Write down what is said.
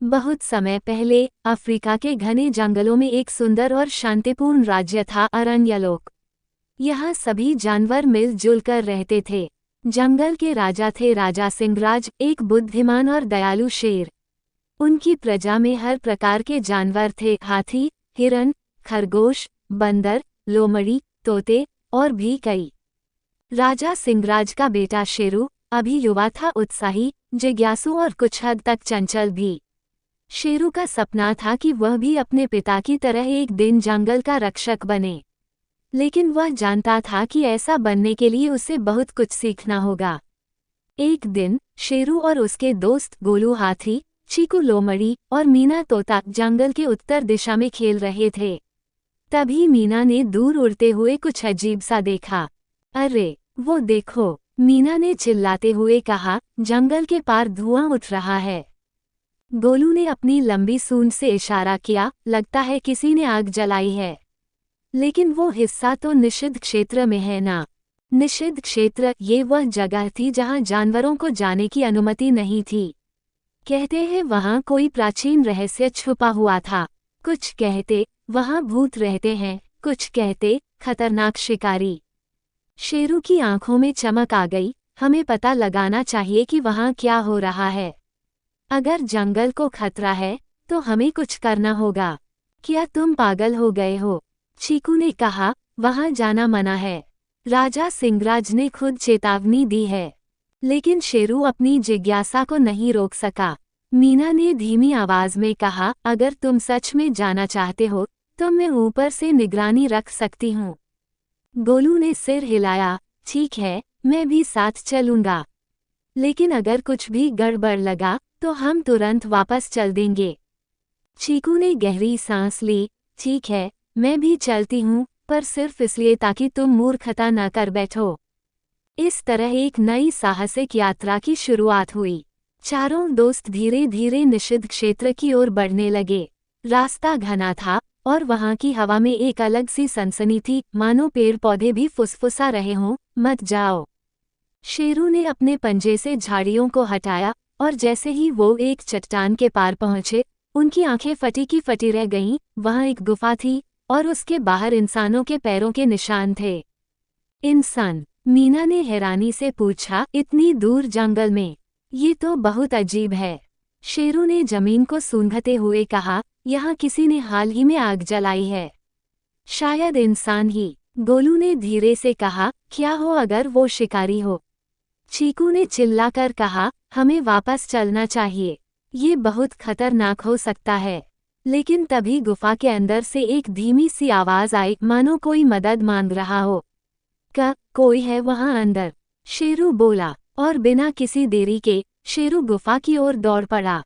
बहुत समय पहले अफ्रीका के घने जंगलों में एक सुंदर और शांतिपूर्ण राज्य था, अरण्यलोक। यहाँ सभी जानवर मिलजुल कर रहते थे। जंगल के राजा थे राजा सिंहराज, एक बुद्धिमान और दयालु शेर। उनकी प्रजा में हर प्रकार के जानवर थे, हाथी, हिरन, खरगोश, बंदर, लोमड़ी, तोते और भी कई। राजा सिंहराज का बेटा शेरू अभी युवा था, उत्साही, जिज्ञासु और कुछ हद तक चंचल भी। शेरू का सपना था कि वह भी अपने पिता की तरह एक दिन जंगल का रक्षक बने, लेकिन वह जानता था कि ऐसा बनने के लिए उसे बहुत कुछ सीखना होगा। एक दिन शेरू और उसके दोस्त गोलू हाथी, चीकू लोमड़ी और मीना तोता जंगल के उत्तर दिशा में खेल रहे थे। तभी मीना ने दूर उड़ते हुए कुछ अजीब सा देखा। अरे वो देखो, मीना ने चिल्लाते हुए कहा, जंगल के पार धुआं उठ रहा है। गोलू ने अपनी लंबी सूंड से इशारा किया, लगता है किसी ने आग जलाई है। लेकिन वो हिस्सा तो निषिद्ध क्षेत्र में है ना। निषिद्ध क्षेत्र, ये वह जगह थी जहां जानवरों को जाने की अनुमति नहीं थी। कहते हैं वहां कोई प्राचीन रहस्य छुपा हुआ था। कुछ कहते वहां भूत रहते हैं, कुछ कहते खतरनाक शिकारी। शेरू की आंखों में चमक आ गई, हमें पता लगाना चाहिए कि वहां क्या हो रहा है। अगर जंगल को खतरा है तो हमें कुछ करना होगा। क्या तुम पागल हो गए हो? चीकू ने कहा, वहां जाना मना है। राजा सिंहराज ने खुद चेतावनी दी है। लेकिन शेरू अपनी जिज्ञासा को नहीं रोक सका। मीना ने धीमी आवाज में कहा, अगर तुम सच में जाना चाहते हो तो मैं ऊपर से निगरानी रख सकती हूँ। गोलू ने सिर हिलाया, ठीक है, मैं भी साथ चलूंगा। लेकिन अगर कुछ भी गड़बड़ लगा तो हम तुरंत वापस चल देंगे। चीकू ने गहरी सांस ली, ठीक है, मैं भी चलती हूँ, पर सिर्फ इसलिए ताकि तुम मूर्खता न कर बैठो। इस तरह एक नई साहसिक यात्रा की शुरुआत हुई। चारों दोस्त धीरे धीरे निषिद्ध क्षेत्र की ओर बढ़ने लगे। रास्ता घना था और वहां की हवा में एक अलग सी सनसनी थी, मानो पेड़ पौधे भी फुसफुसा रहे हों, मत जाओ। शेरू ने अपने पंजे से झाड़ियों को हटाया और जैसे ही वो एक चट्टान के पार पहुंचे, उनकी आंखें फटी की फटी रह गईं। वहां एक गुफा थी और उसके बाहर इंसानों के पैरों के निशान थे। इंसान? मीना ने हैरानी से पूछा, इतनी दूर जंगल में? ये तो बहुत अजीब है। शेरू ने जमीन को सूंघते हुए कहा, यहाँ किसी ने हाल ही में आग जलाई है। शायद इंसान ही। गोलू ने धीरे से कहा, क्या हो अगर वो शिकारी हो? चीकू ने चिल्लाकर कहा, हमें वापस चलना चाहिए, ये बहुत खतरनाक हो सकता है। लेकिन तभी गुफा के अंदर से एक धीमी सी आवाज आई, मानो कोई मदद मांग रहा हो। कोई है वहां अंदर? शेरू बोला, और बिना किसी देरी के शेरू गुफा की ओर दौड़ पड़ा।